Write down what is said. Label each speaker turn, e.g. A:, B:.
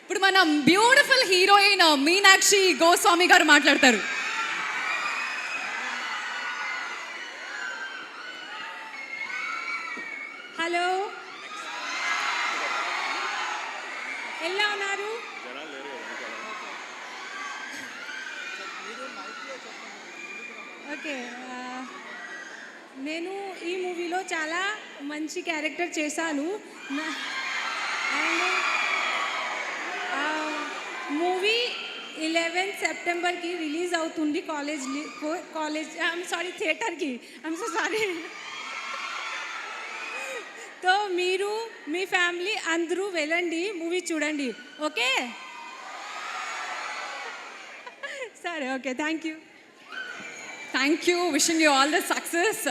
A: ఇప్పుడు మన beautiful heroine Meenakshi Goswami గారు మాట్లాడతారు.
B: హలో, ఎలా ఉన్నారు? ఓకే, నేను ఈ మూవీలో చాలా మంచి క్యారెక్టర్ చేశాను. అండ్ మూవీ 11 సెప్టెంబర్కి రిలీజ్ అవుతుంది కాలేజ్ థియేటర్కి. I'm so sorry. సో మీరు మీ ఫ్యామిలీ అందరూ వెళ్ళండి, మూవీ చూడండి. ఓకే సరే, okay, thank you.
A: Thank you, wishing you all the success.